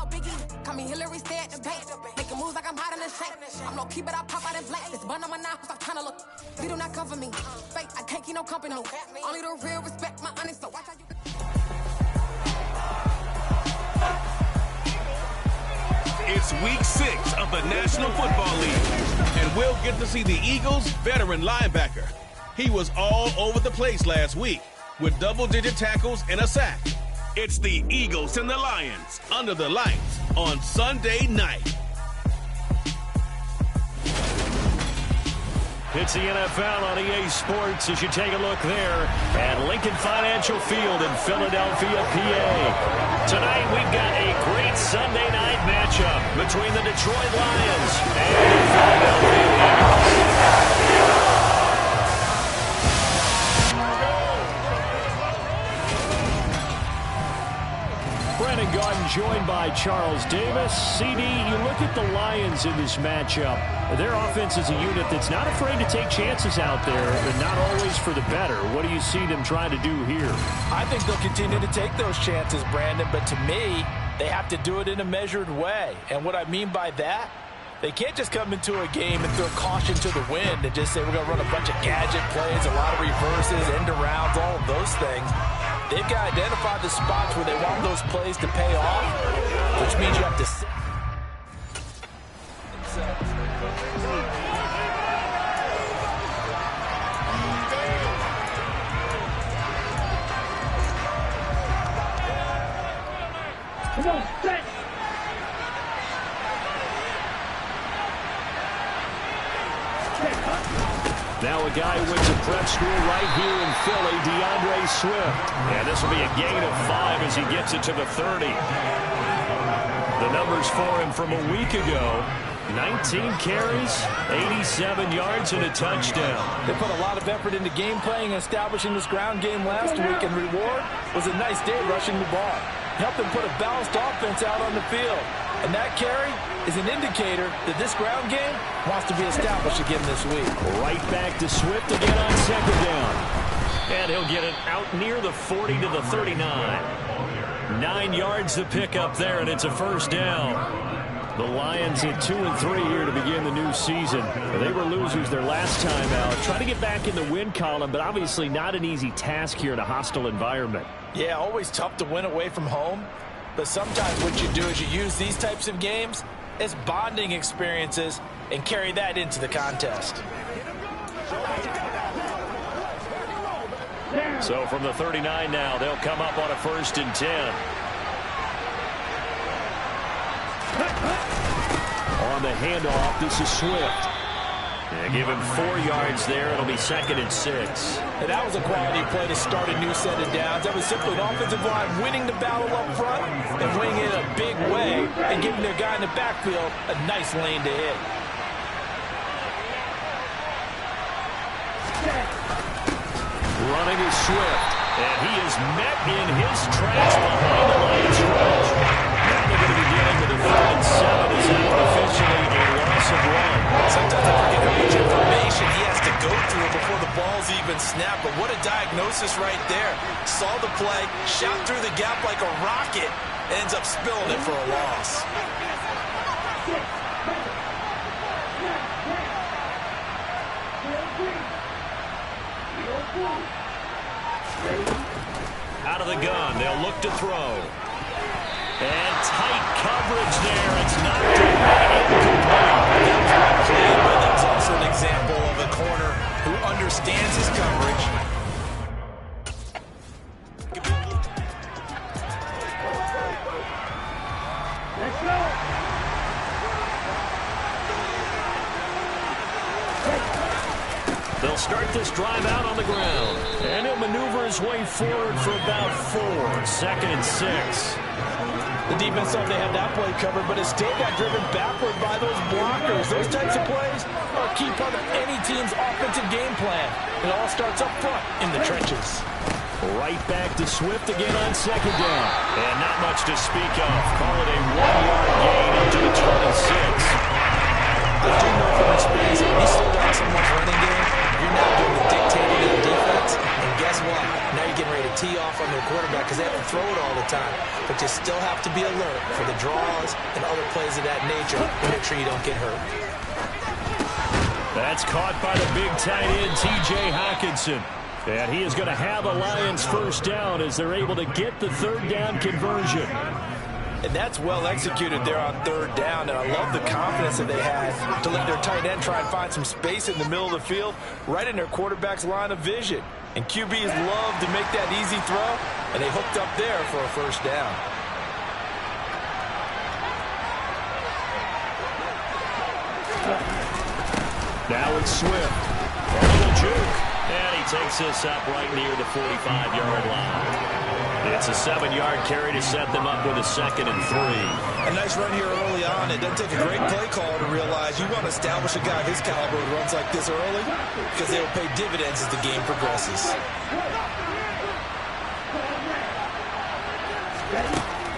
no biggie. Call me Hillary, stay at the bank. Making moves like I'm hot in the shank. I'm no keep it, I pop out in blank. This bun on my knife, stop trying to look. They do not come for me. Fake, I can't keep no company. Only the real respect my honest, so watch how you. It's week 6 of the National Football League, and we'll get to see the Eagles' veteran linebacker. He was all over the place last week with double-digit tackles and a sack. It's the Eagles and the Lions under the lights on Sunday night. It's the NFL on EA Sports as you take a look there at Lincoln Financial Field in Philadelphia, PA. Tonight we've got a great Sunday night matchup between the Detroit Lions and the Philadelphia Eagles. Brandon Garden joined by Charles Davis. CD, you look at the Lions in this matchup. Their offense is a unit that's not afraid to take chances out there, but not always for the better. What do you see them trying to do here? I think they'll continue to take those chances, Brandon, but to me, they have to do it in a measured way. And what I mean by that, they can't just come into a game and throw caution to the wind and just say we're going to run a bunch of gadget plays, a lot of reverses, end arounds, all of those things. They've got to identify the spots where they want those plays to pay off, which means you have to sit. Come on, set. Now a guy who went to prep school right here in Philly, DeAndre Swift. And this will be a gain of 5 as he gets it to the 30. The numbers for him from a week ago: 19 carries, 87 yards, and a touchdown. They put a lot of effort into game playing and establishing this ground game last week, and reward was a nice day rushing the ball. Helped them put a balanced offense out on the field. And that carry is an indicator that this ground game wants to be established again this week. Right back to Swift again on second down. And he'll get it out near the 40 to the 39. 9 yards to pick up there, and it's a first down. The Lions at 2-3 here to begin the new season. They were losers their last time out. Trying to get back in the win column, but obviously not an easy task here in a hostile environment. Yeah, always tough to win away from home. But sometimes what you do is you use these types of games as bonding experiences and carry that into the contest. So from the 39 now, they'll come up on a 1st and 10. On the handoff, this is Swift. And give him 4 yards there. It'll be 2nd and 6. And that was a quality play to start a new set of downs. That was simply an offensive line winning the battle up front and winning it in a big way and giving their guy in the backfield a nice lane to hit. Running is Swift. And he is met in his tracks behind the line of scrimmage. Now they're going to be dealing with a 3rd and 7 as that officially a loss of 1. Sometimes I forget how much information he has to go through before the ball's even snapped. But what a diagnosis right there. Saw the play, shot through the gap like a rocket, ends up spilling it for a loss. Out of the gun, they'll look to throw. And tight coverage there. It's knocked away incomplete. That was well played, but that's also an example of a corner who understands his coverage. Let's go. They'll start this drive out on the ground. And he'll maneuver his way forward for about 4. 2nd and 6. The defense thought they had that play covered, but it still got driven backward by those blockers. Those types of plays are a key part of any team's offensive game plan. It all starts up front in the trenches. Right back to Swift again on 2nd down. And not much to speak of. Call it a 1-yard gain up to the 26. I do know from experience, when you slow down someone's running game, you're not doing the dictating of the defense. defense. And guess what? Now you're getting ready to tee off on their quarterback because they have to throw it all the time. But you still have to be alert for the draws and other plays of that nature to make sure you don't get hurt. That's caught by the big tight end, T.J. Hockenson. And he is going to have a Lions first down as they're able to get the third down conversion. And that's well executed there on third down. And I love the confidence that they had to let their tight end try and find some space in the middle of the field, right in their quarterback's line of vision. And QBs love to make that easy throw, and they hooked up there for a first down. Now it's Swift. A little juke. And he takes this up right near the 45-yard line. It's a 7-yard carry to set them up with a 2nd and 3. A nice run here early on. It doesn't take a great play call to realize you want to establish a guy of his caliber who runs like this early because they will pay dividends as the game progresses.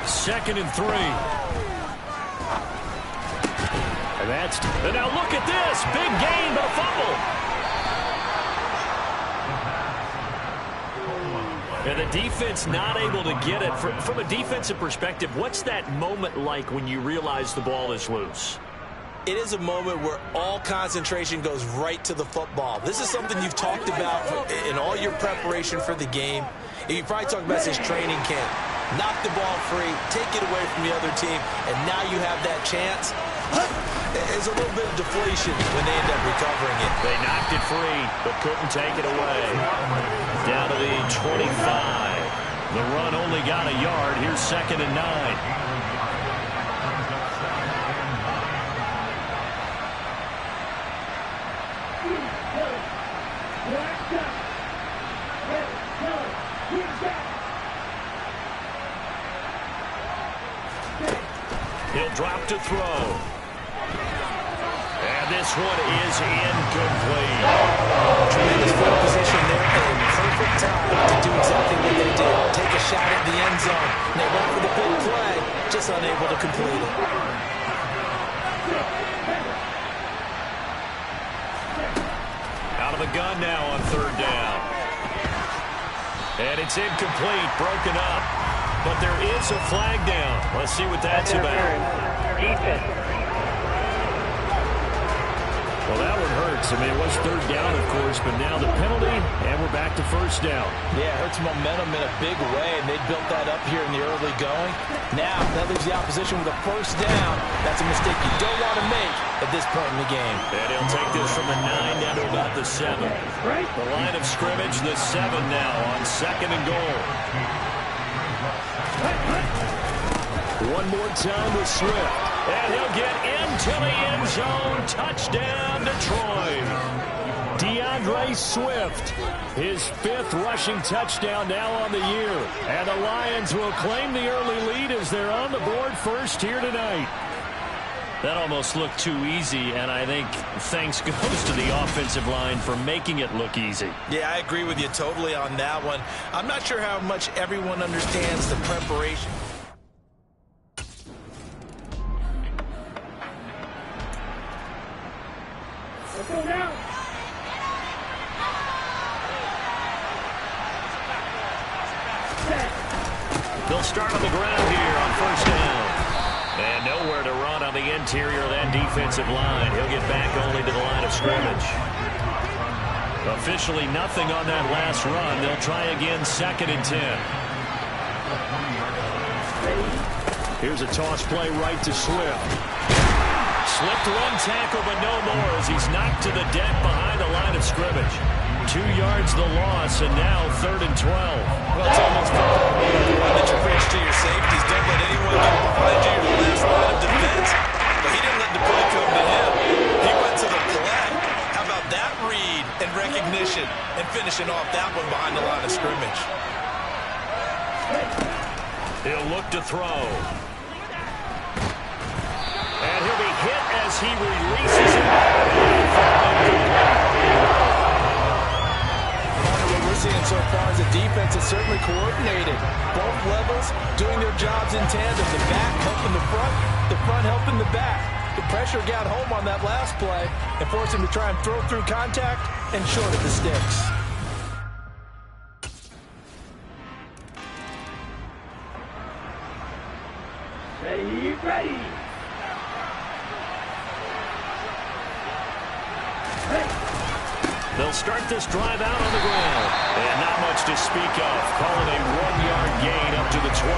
2nd and 3. And now look at this. Big gain, but a fumble. And the defense not able to get it. From a defensive perspective, what's that moment like when you realize the ball is loose? It is a moment where all concentration goes right to the football. This is something you've talked about in all your preparation for the game. And you probably talked about this training camp. Knock the ball free, take it away from the other team, and now you have that chance. There's a little bit of deflation when they end up recovering it. They knocked it free, but couldn't take it away. Down to the 25. The run only got a yard. Here's 2nd and 9. He'll drop to throw. And this one is incomplete. Tremendous field position there and perfect time to do exactly what they did. Take a shot at the end zone. And they went for the big play, just unable to complete it. Out of the gun now on third down. And it's incomplete, broken up. But there is a flag down. Let's see what that's about. Well, that one hurts. I mean, it was third down, of course, but now the penalty, and we're back to first down. Yeah, it hurts momentum in a big way, and they built that up here in the early going. Now, that leaves the opposition with a first down. That's a mistake you don't want to make at this point in the game. And he'll take this from the 9 down to about the 7. The line of scrimmage, the 7 now on 2nd and goal. One more time with Swift. And he'll get into the end zone. Touchdown, Detroit. DeAndre Swift, his 5th rushing touchdown now on the year. And the Lions will claim the early lead as they're on the board first here tonight. That almost looked too easy, and I think thanks goes to the offensive line for making it look easy. Yeah, I agree with you totally on that one. I'm not sure how much everyone understands the preparation. Let's go now. They'll start on the ground here on first down. And nowhere to run on the interior of that defensive line. He'll get back only to the line of scrimmage. Officially nothing on that last run. They'll try again 2nd and 10. Here's a toss play right to Swift. Slipped one tackle, but no more as he's knocked to the deck behind the line of scrimmage. 2 yards the loss, and now 3rd and 12. Well, it's almost that you preach to your safeties. Don't let anyone get behind you to the last line of defense. But he didn't let the play come to him. He went to the play. How about that read and recognition and finishing off that one behind the line of scrimmage? He'll look to throw. And he'll be hit as he releases it. What we're seeing so far is the defense is certainly coordinated. Both levels doing their jobs in tandem. The back helping the front helping the back. The pressure got home on that last play and forced him to try and throw through contact and short of the sticks. Ready. They'll start this drive out on the ground. And not much to speak of. Call it a 1-yard gain up to the 26.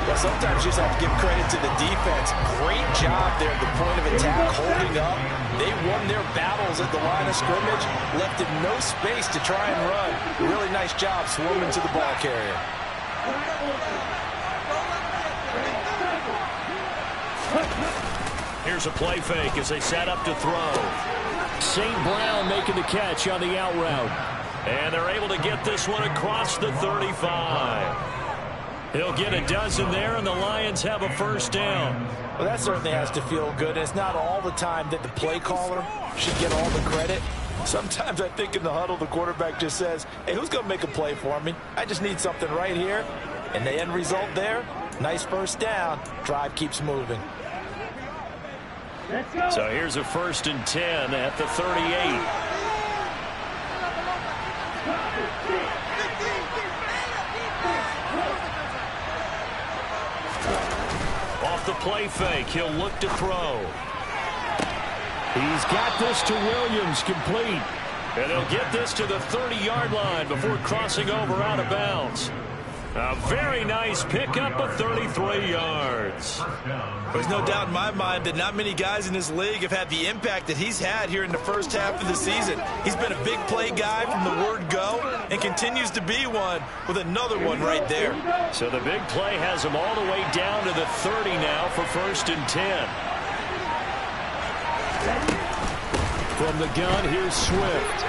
Well, sometimes you just have to give credit to the defense. Great job there at the point of attack, holding up. They won their battles at the line of scrimmage, left him no space to try and run. Really nice job swarming to the ball carrier. Here's a play fake as they set up to throw. St. Brown making the catch on the out route. And they're able to get this one across the 35. He'll get a dozen there, and the Lions have a first down. Well, that certainly has to feel good. It's not all the time that the play caller should get all the credit. Sometimes I think in the huddle, the quarterback just says, hey, who's going to make a play for me? I just need something right here. And the end result there, nice first down. Drive keeps moving. So here's a 1st and 10 at the 38. Off the play fake, he'll look to throw. He's got this to Williams, complete. And he'll get this to the 30-yard line before crossing over out of bounds. A very nice pickup of 33 yards. There's no doubt in my mind that not many guys in this league have had the impact that he's had here in the first half of the season. He's been a big play guy from the word go and continues to be one with another one right there. So the big play has him all the way down to the 30 now for 1st and 10. From the gun, here's Swift.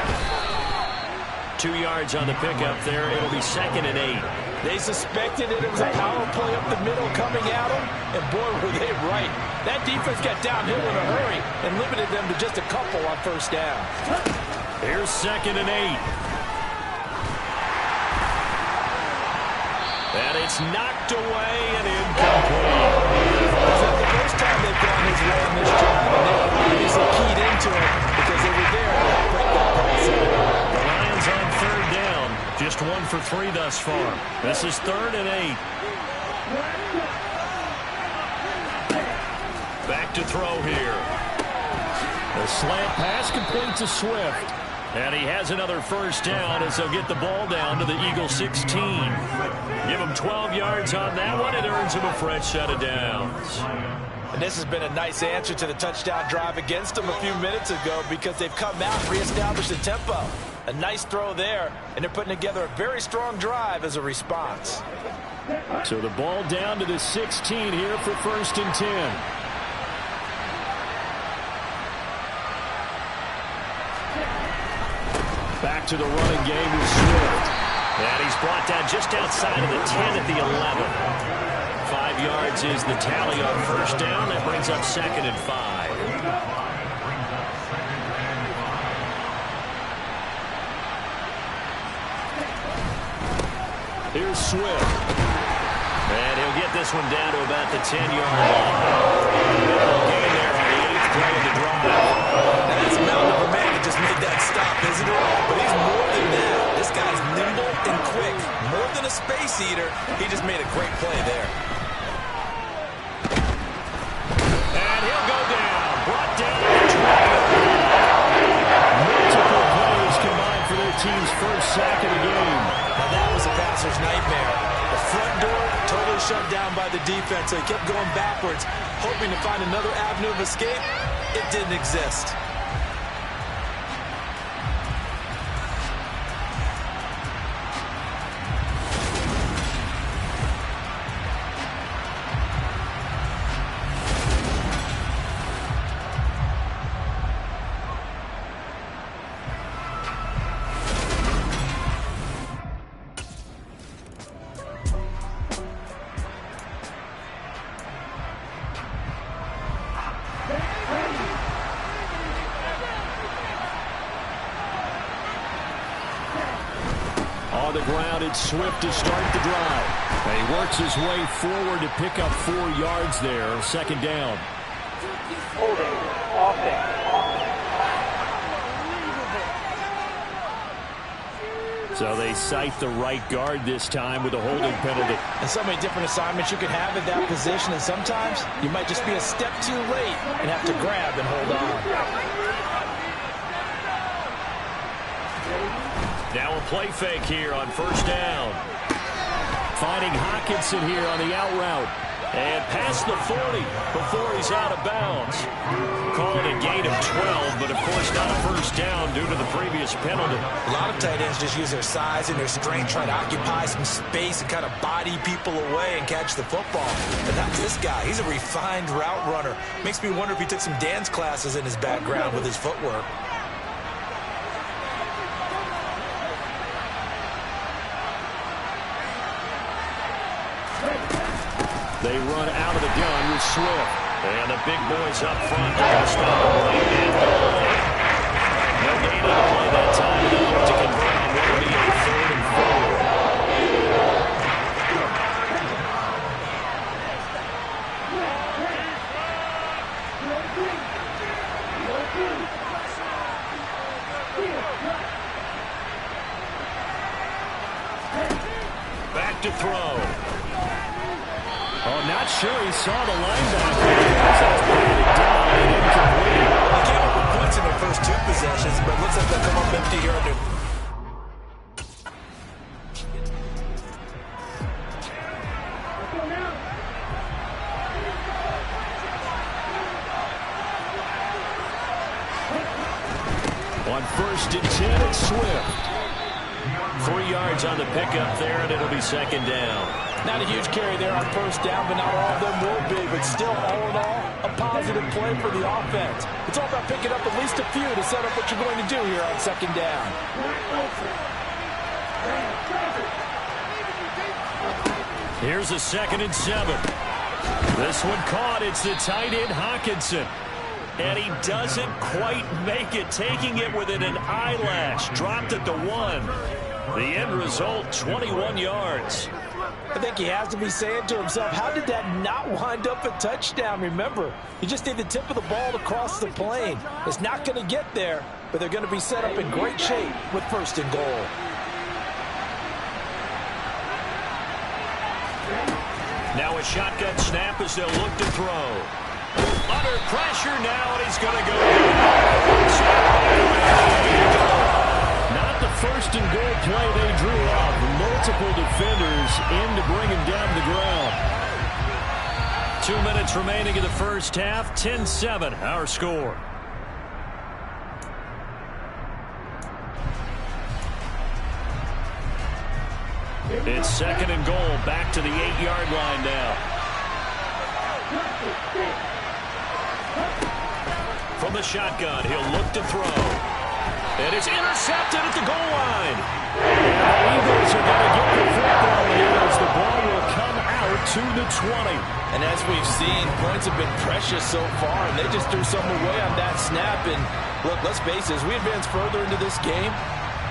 2 yards on the pickup there. It'll be 2nd and 8. They suspected it was a power play up the middle coming at them, and boy, were they right. That defense got downhill in a hurry and limited them to just a couple on first down. Here's 2nd and 8. And it's knocked away and incomplete. It's not the first time they've gone his way on this drive, and they were obviously keyed into it because they were there to break that process. The Lions on 3rd down. Just 1 for 3 thus far. This is 3rd and 8. Back to throw here. The slant pass complete to Swift. And he has another first down as they'll get the ball down to the Eagle 16. Give him 12 yards on that one. It earns him a fresh set of downs. And this has been a nice answer to the touchdown drive against them a few minutes ago because they've come out and reestablished the tempo. A nice throw there, and they're putting together a very strong drive as a response. So the ball down to the 16 here for 1st and 10. Back to the running game with Swift. And he's brought down just outside of the 10 at the 11. 5 yards is the tally on first down. That brings up 2nd and 5. Here's Swift. And he'll get this one down to about the 10-yard line. Gain there on the 8th play of the drive. Now that's a mountain of a man that just made that stop, isn't it? But he's more than that. This guy's nimble and quick. More than a space eater. He just made a great play there. And he'll go down. Brought down on the track. Multiple plays combined for their team's first sack of the game. Now that was a passer's nightmare. The front door totally shut down by the defense, so he kept going backwards, hoping to find another avenue of escape. It didn't exist. On the ground, it's Swift to start the drive. And he works his way forward to pick up 4 yards there. 2nd down. Holding. Offense. So they cite the right guard this time with a holding penalty. And so many different assignments you can have at that position, and sometimes you might just be a step too late and have to grab and hold on. Now a play fake here on first down. Finding Hockenson here on the out route. And past the 40 before he's out of bounds. Calling a gain of 12, but of course not a first down due to the previous penalty. A lot of tight ends just use their size and their strength, try to occupy some space and kind of body people away and catch the football. But that's this guy. He's a refined route runner. Makes me wonder if he took some dance classes in his background with his footwork. They run out of the gun with Swift. And the big boys up front. Stop the play and goal. No gain on the play that time to convert on what will be a 3rd and 4. Back to throw. Oh, not sure he saw the linebacker. That's batted down and incomplete. They came up with points in their first 2 possessions, but it looks like they'll come up empty here on their... On 1st and 10, it's Swift. 3 yards on the pickup there, and it'll be 2nd down. Not a huge carry there on first down, but not all of them will be. But still, all in all, a positive play for the offense. It's all about picking up at least a few to set up what you're going to do here on 2nd down. Here's a 2nd and 7. This one caught. It's the tight end, Hockenson. And he doesn't quite make it, taking it within an eyelash. Dropped at the 1. The end result, 21 yards. I think he has to be saying to himself, how did that not wind up a touchdown? Remember, you just need the tip of the ball to cross the plane. It's not going to get there, but they're going to be set up in great shape with 1st and goal. Now a shotgun snap as they'll look to throw. Under pressure now, and he's going to go down. Not the 1st and goal play they drew up. Multiple defenders in to bring him down to the ground. 2 minutes remaining in the first half. 10-7, our score. It's 2nd and goal. Back to the 8-yard line now. From the shotgun, he'll look to throw. And it's intercepted at the goal line. And the Eagles are going to get the football here as the ball will come out to the 20. And as we've seen, points have been precious so far, and they just threw something away on that snap. And look, let's face it, as we advance further into this game,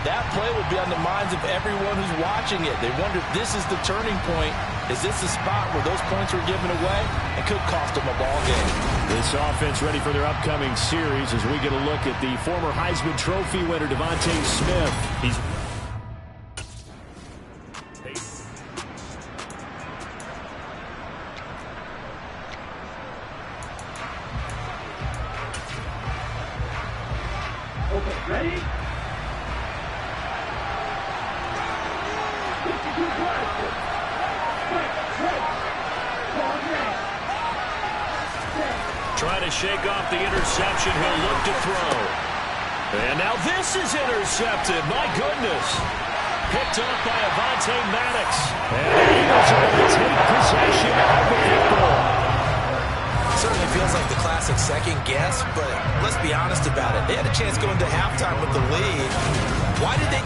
that play would be on the minds of everyone who's watching it. They wonder if this is the turning point. Is this the spot where those points were given away? It could cost them a ball game. This offense ready for their upcoming series as we get a look at the former Heisman Trophy winner, Devontae Smith. Okay, ready? Trying to shake off the interception. He'll look to throw. And now this is intercepted. My goodness. Picked up by Avonte Maddox. And the Eagles are going to take possession of the football. Certainly feels like the classic second guess, but let's be honest about it. They had a chance going to halftime with the lead. Why did they...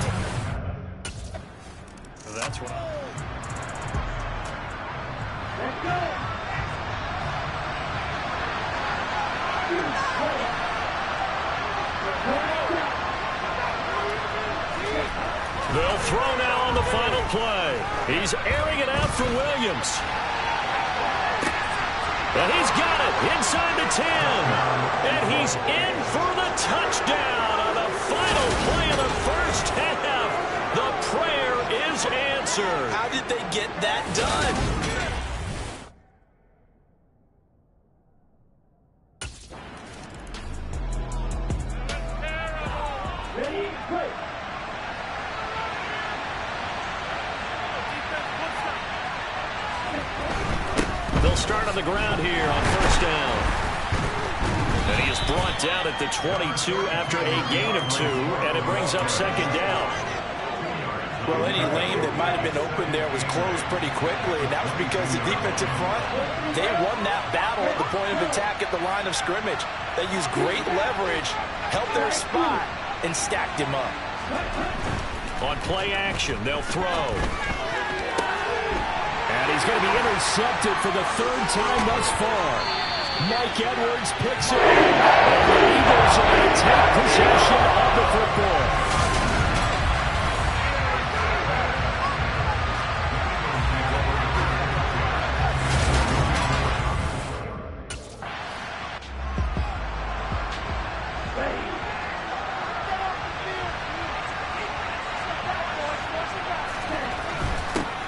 That's what... Let's go. They'll throw now on the final play. He's airing it out for Williams. And he's got it inside the 10. And he's in for the touchdown on the final play of the first half. The unanswered. How did they get that done? Ready, play. They'll start on the ground here on first down. And he is brought down at the 22 after a gain of 2, and it brings up second down. Well, any lane that might have been open there was closed pretty quickly, and that was because the defensive front, they won that battle at the point of attack at the line of scrimmage. They used great leverage, held their spot, and stacked him up. On play action, they'll throw. And he's going to be intercepted for the 3rd time thus far. Mike Edwards picks it. And the Eagles are going to take possession of the football.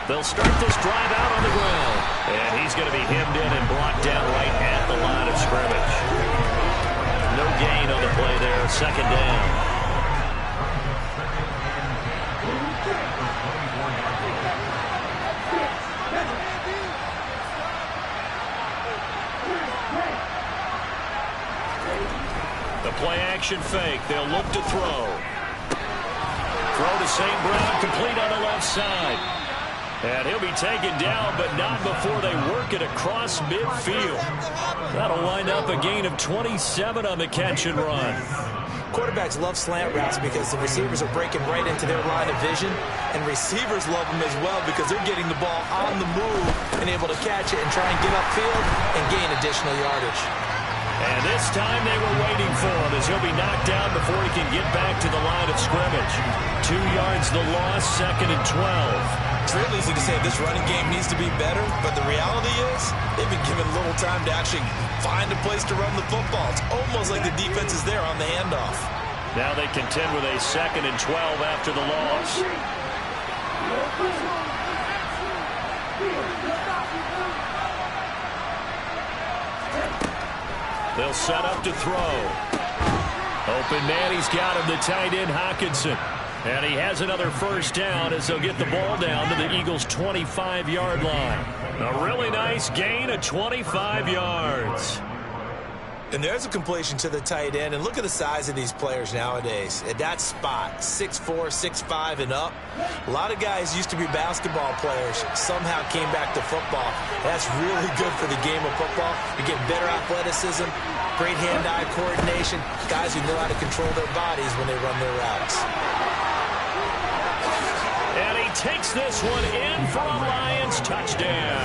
They'll start this drive out on the ground. And he's going to be hemmed in and brought down right at the line of scrimmage. No gain on the play there. Second down. The play action fake. They'll look to throw. Throw to St. Brown, complete on the left side. And he'll be taken down, but not before they work it across midfield. That'll wind up a gain of 27 on the catch and run. Quarterbacks love slant routes because the receivers are breaking right into their line of vision, and receivers love them as well because they're getting the ball on the move and able to catch it and try and get upfield and gain additional yardage. And this time they were waiting for him as he'll be knocked down before he can get back to the line of scrimmage. 2 yards the loss, 2nd and 12. It's real easy to say this running game needs to be better, but the reality is they've been given little time to actually find a place to run the football. It's almost like the defense is there on the handoff. Now they contend with a 2nd and 12 after the loss. They'll set up to throw. Open man, he's got him, the tight end Hockenson. And he has another first down as they'll get the ball down to the Eagles' 25-yard line. A really nice gain of 25 yards. And there's a completion to the tight end. And look at the size of these players nowadays. At that spot, 6'4", 6'5", and up. A lot of guys used to be basketball players, somehow came back to football. That's really good for the game of football. You get better athleticism, great hand-eye coordination, guys who know how to control their bodies when they run their routes. And he takes this one in for a Lions touchdown.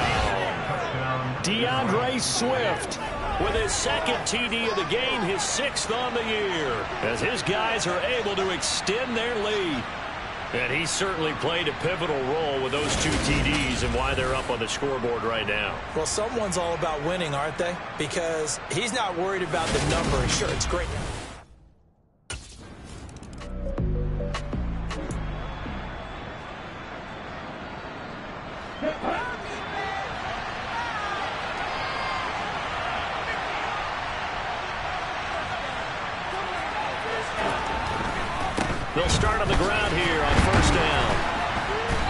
DeAndre Swift with his 2nd TD of the game, his 6th on the year, as his guys are able to extend their lead. And he certainly played a pivotal role with those 2 TDs and why they're up on the scoreboard right now. Well, someone's all about winning, aren't they? Because he's not worried about the number. Sure, it's great. They'll start on the ground here on first down.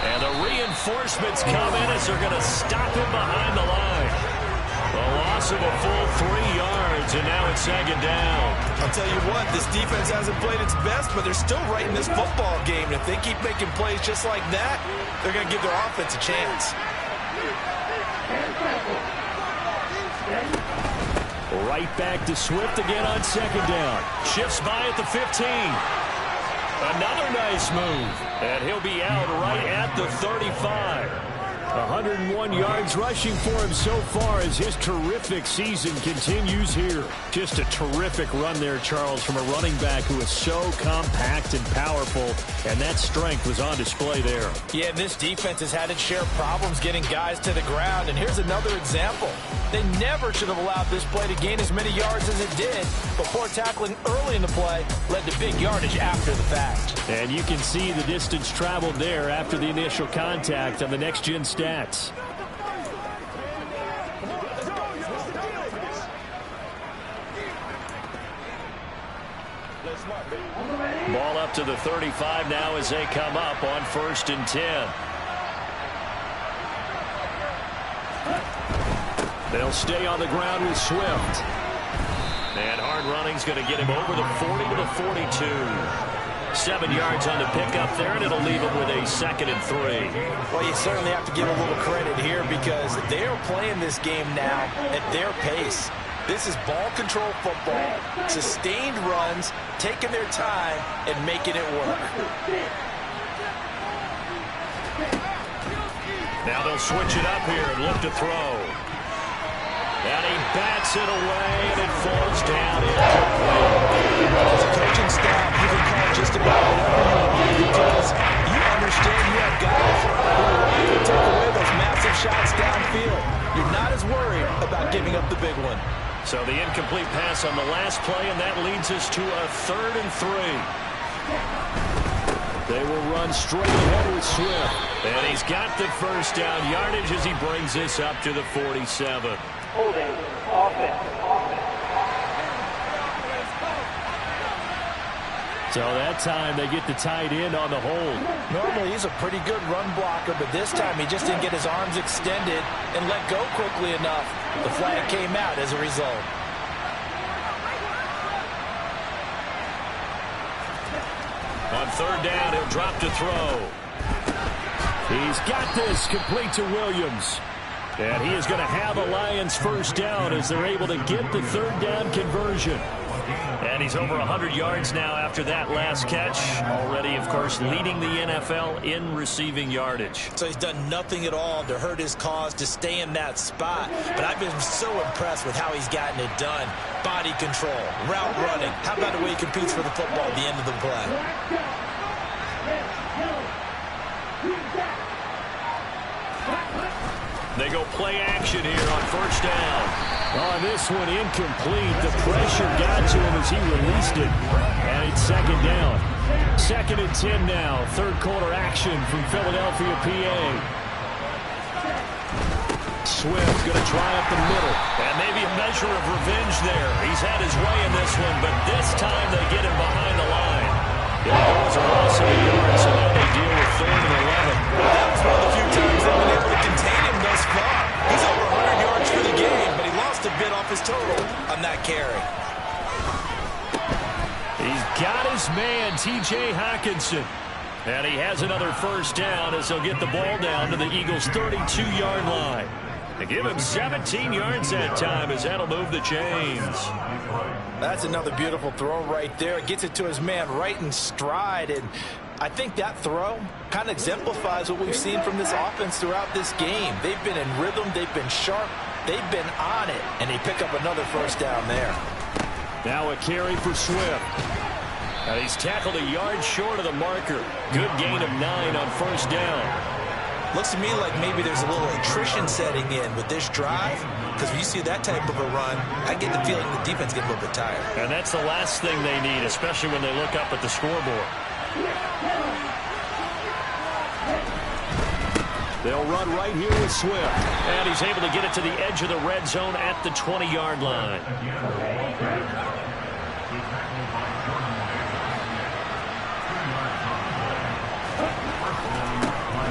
And the reinforcements come in as they're going to stop him behind the line. A loss of a full 3 yards, and now it's 2nd down. I'll tell you what, this defense hasn't played its best, but they're still right in this football game. And if they keep making plays just like that, they're going to give their offense a chance. Right back to Swift again on 2nd down. Shifts by at the 15. Another nice move. And he'll be out right at the 35. 101 yards rushing for him so far as his terrific season continues here. Just a terrific run there, Charles, from a running back who is so compact and powerful, and that strength was on display there. Yeah, this defense has had its share of problems getting guys to the ground, and here's another example. They never should have allowed this play to gain as many yards as it did. But poor tackling early in the play led to big yardage after the fact. And you can see the distance traveled there after the initial contact on the next-gen stats. Ball up to the 35 now as they come up on 1st and 10. They'll stay on the ground with Swift. And hard running's going to get him over the 40 to the 42. 7 yards on the pickup there, and it'll leave him with a 2nd and 3. Well, you certainly have to give a little credit here because they are playing this game now at their pace. This is ball control football, sustained runs, taking their time, and making it work. Now they'll switch it up here and look to throw. And he bats it away, and it falls down incomplete. As a coaching staff, you can call just about whatever you want because you understand you have guys who are ready to take away those massive shots downfield. You're not as worried about giving up the big one. So the incomplete pass on the last play, and that leads us to a 3rd and 3. They will run straight ahead with Swift. And he's got the first down yardage as he brings this up to the 47. Holding, offense. So that time they get the tight end on the hold. Normally he's a pretty good run blocker, but this time he just didn't get his arms extended and let go quickly enough. The flag came out as a result. On 3rd down, he'll drop to throw. He's got this complete to Williams. And he is going to have a Lions first down as they're able to get the 3rd down conversion. And he's over 100 yards now after that last catch. Already, of course, leading the NFL in receiving yardage. So he's done nothing at all to hurt his cause to stay in that spot. But I've been so impressed with how he's gotten it done. Body control, route running. How about the way he competes for the football at the end of the play? They go play action here on 1st down. On this one, incomplete. The pressure got to him as he released it. And it's 2nd down. 2nd and 10 now. 3rd quarter action from Philadelphia, PA. Swift going to try up the middle. And maybe a measure of revenge there. He's had his way in this one, but this time they get him behind the line. It goes a loss of a yard, so now they deal with 3rd and 11. That was one of the few times they've been able to contain him thus far. He's over 100 yards for the game, but he lost a bit off his total on that carry. He's got his man, T.J. Hockenson. And he has another first down as he'll get the ball down to the Eagles' 32-yard line. They give him 17 yards that time as that'll move the chains. That's another beautiful throw right there. Gets it to his man right in stride. And I think that throw kind of exemplifies what we've seen from this offense throughout this game. They've been in rhythm. They've been sharp. They've been on it. And they pick up another first down there. Now a carry for Swift. And he's tackled a yard short of the marker. Good gain of 9 on 1st down. Looks to me like maybe there's a little attrition setting in with this drive. Because when you see that type of a run, I get the feeling the defense gets a little bit tired. And that's the last thing they need, especially when they look up at the scoreboard. They'll run right here with Swift. And he's able to get it to the edge of the red zone at the 20-yard line.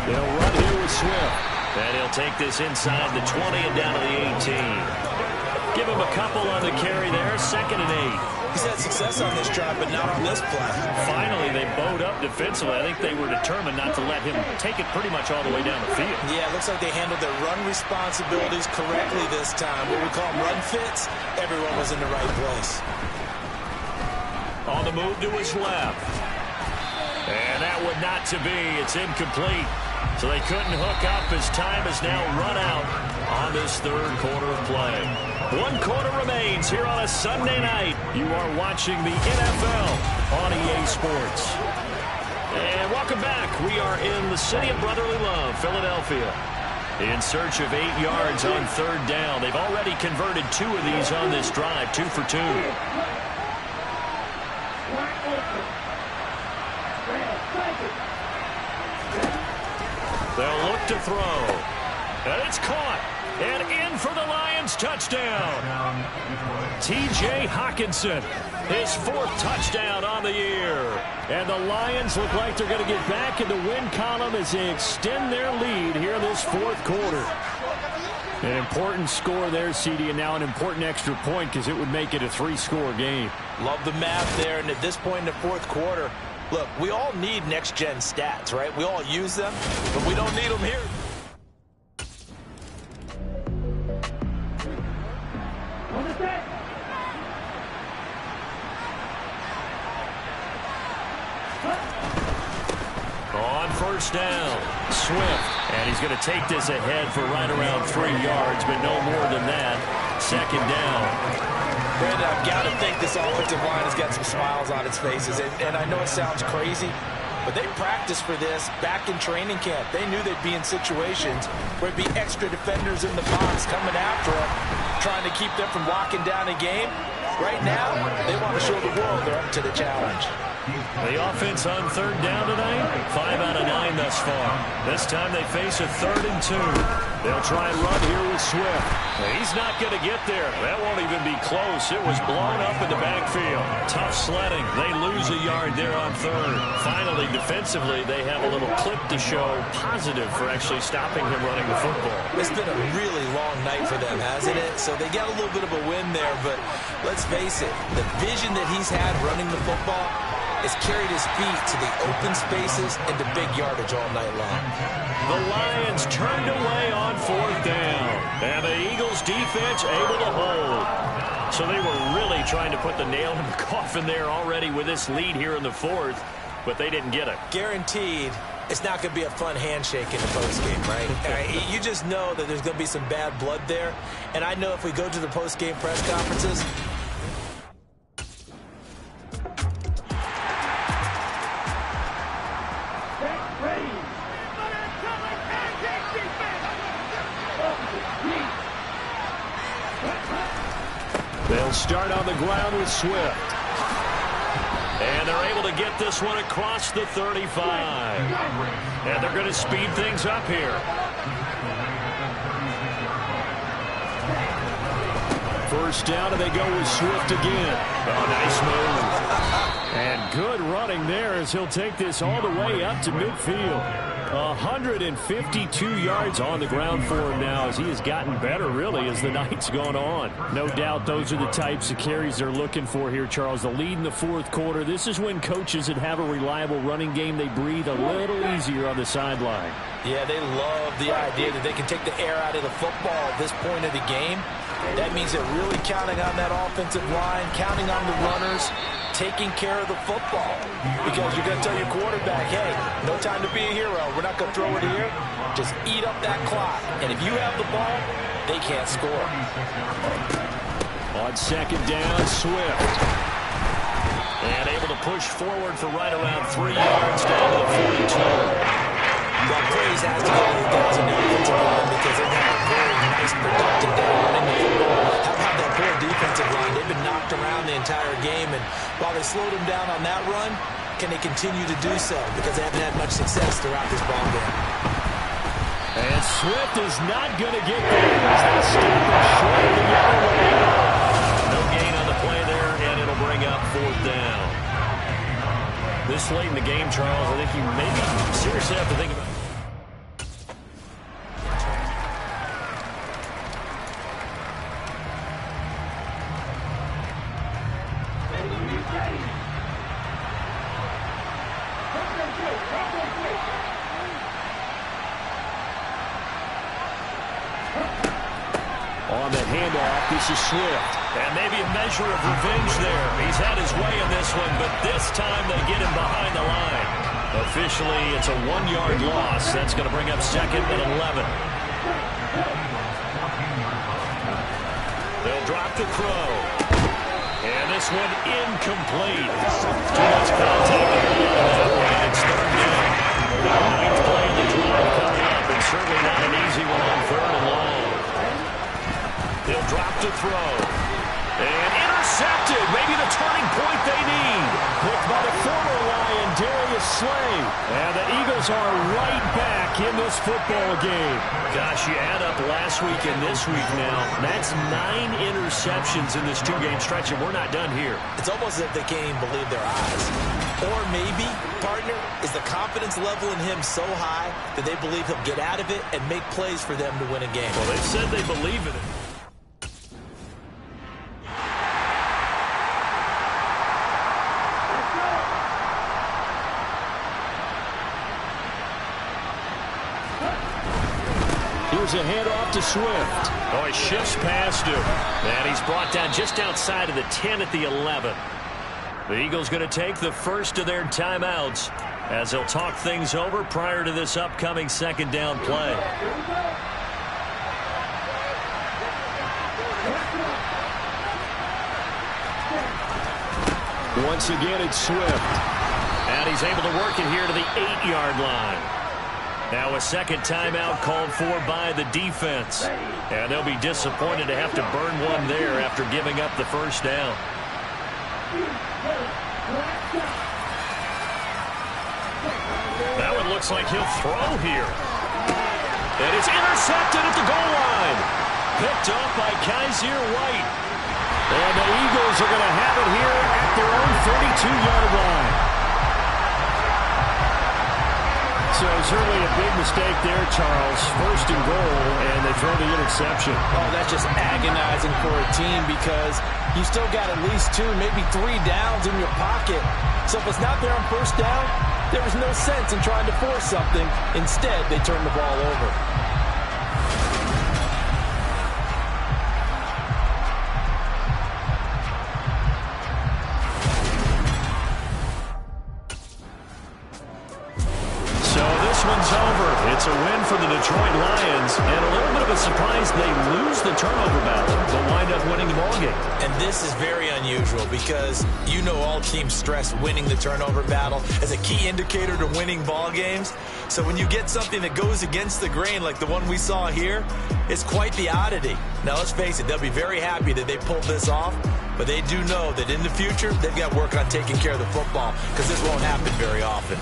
They'll run here with Swift. And he'll take this inside the 20 and down to the 18. Give him a couple on the carry there. 2nd and 8. He's had success on this drive, but not on this play. Finally, they bowed up defensively. I think they were determined not to let him take it pretty much all the way down the field. Yeah, it looks like they handled their run responsibilities correctly this time. What we call them run fits, everyone was in the right place. On the move to his left. And that would not to be. It's incomplete. So they couldn't hook up as time has now run out on this 3rd quarter of play. 1 quarter remains here on a Sunday night. You are watching the NFL on EA Sports. And welcome back. We are in the city of brotherly love, Philadelphia. in search of 8 yards on third down. They've already converted 2 of these on this drive, 2 for 2. They'll look to throw. And it's caught. And in for the Lions touchdown. T.J. Hawkinson, his 4th touchdown on the year. And the Lions look like they're going to get back in the win column as they extend their lead here in this 4th quarter. An important score there, CD, and now an important extra point because it would make it a 3-score game. Love the math there, and at this point in the 4th quarter, look, we all need next-gen stats, right? We all use them, but we don't need them here. On first down, Swift. And he's going to take this ahead for right around 3 yards, but no more than that. 2nd down. Brandon, I've got to think this offensive line has got some smiles on its faces. And I know it sounds crazy, but they practiced for this back in training camp. They knew they'd be in situations where it'd be extra defenders in the box coming after them, trying to keep them from locking down a game. Right now, they want to show the world they're up to the challenge. The offense on third down tonight, 5 out of 9 thus far. This time they face a 3rd and 2. They'll try and run here with Swift. He's not going to get there. That won't even be close. It was blown up in the backfield. Tough sledding. They lose a yard there on 3rd. Finally, defensively, they have a little clip to show positive for actually stopping him running the football. It's been a really long night for them, hasn't it? So they got a little bit of a win there, but let's face it, the vision that he's had running the football has carried his feet to the open spaces and the big yardage all night long. The Lions turned away on 4th down, and the Eagles defense able to hold. So they were really trying to put the nail in the coffin there already with this lead here in the 4th, but they didn't get it. Guaranteed, it's not going to be a fun handshake in the postgame, right? You just know that there's going to be some bad blood there, and I know if we go to the postgame press conferences, they'll start on the ground with Swift. And they're able to get this one across the 35. And they're going to speed things up here. First down, and they go with Swift again. Oh, nice move. And good running there as he'll take this all the way up to midfield. 152 yards on the ground for him now as he has gotten better, really, as the night's gone on. No doubt those are the types of carries they're looking for here, Charles. The lead in the 4th quarter. This is when coaches that have a reliable running game, they breathe a little easier on the sideline. Yeah, they love the idea that they can take the air out of the football at this point of the game. That means they're really counting on that offensive line, counting on the runners, taking care of the football. Because you're going to tell your quarterback, hey, no time to be a hero. We're not going to throw it here. Just eat up that clock. And if you have the ball, they can't score. On 2nd down, Swift. And able to push forward for right around 3 yards down to the 42. Well, praise has to go to the guys in the offensive line because they've had a very nice, productive day running the football. How about that poor defensive line? They've been knocked around the entire game, and while they slowed them down on that run, can they continue to do so? Because they haven't had much success throughout this ball game. And Swift is not going to get there as they stop him short of the other way. No gain on the play there, and it'll bring up 4th down. This late in the game, Charles, I think you maybe seriously have to think about it. On the handoff, this is Swift. And maybe a measure of revenge there. He's had his way in this one, but this time they get him behind the line. Officially, it's a 1-yard loss. That's going to bring up 2nd and 11. They'll drop the throw. And this one incomplete. Too much contact on that one. It's 3rd down. 9th play of the drive coming up, and certainly not an easy one. Drop to throw. And intercepted. Maybe the turning point they need. Picked by the former Lion, Darius Slay. And the Eagles are right back in this football game. Gosh, you add up last week and this week now. That's 9 interceptions in this 2-game stretch, and we're not done here. It's almost as if they can't even believe their eyes. Or maybe, partner, is the confidence level in him so high that they believe he'll get out of it and make plays for them to win a game. Well, they said they believe in it. Here's a handoff to Swift. Oh, he shifts past him. And he's brought down just outside of the 10 at the 11. The Eagles going to take the first of their timeouts as they'll talk things over prior to this upcoming second down play. Once again, it's Swift. And he's able to work it here to the 8-yard line. Now a second timeout called for by the defense. And they'll be disappointed to have to burn one there after giving up the first down. That one looks like he'll throw here. And it's intercepted at the goal line. Picked up by Kaiser White. And the Eagles are going to have it here at their own 32-yard line. So certainly a big mistake there, Charles. First and goal, and they throw the interception. Oh, that's just agonizing for a team because you still got at least 2, maybe 3 downs in your pocket. So if it's not there on first down, there was no sense in trying to force something. Instead, they turn the ball over. One's over. It's a win for the Detroit Lions, and a little bit of a surprise they lose the turnover battle, but wind up winning the ballgame. And this is very unusual because you know all teams stress winning the turnover battle as a key indicator to winning ball games. So when you get something that goes against the grain like the one we saw here, it's quite the oddity. Now let's face it, they'll be very happy that they pulled this off, but they do know that in the future they've got to work on taking care of the football because this won't happen very often.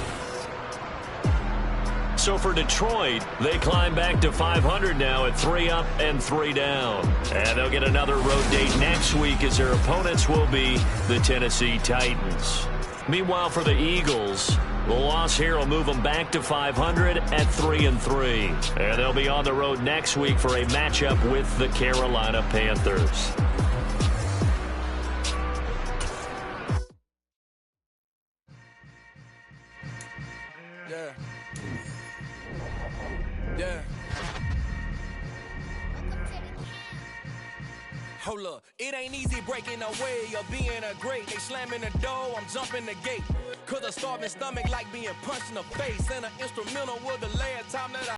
So for Detroit, they climb back to 500 now at 3 up and 3 down. And they'll get another road date next week as their opponents will be the Tennessee Titans. Meanwhile, for the Eagles, the loss here will move them back to 500 at 3-3. And they'll be on the road next week for a matchup with the Carolina Panthers. Yeah. Hold up, it ain't easy breaking away or being a great. They slamming the door, I'm jumping the gate. Cause a starving stomach like being punched in the face. And an instrumental was the last time that I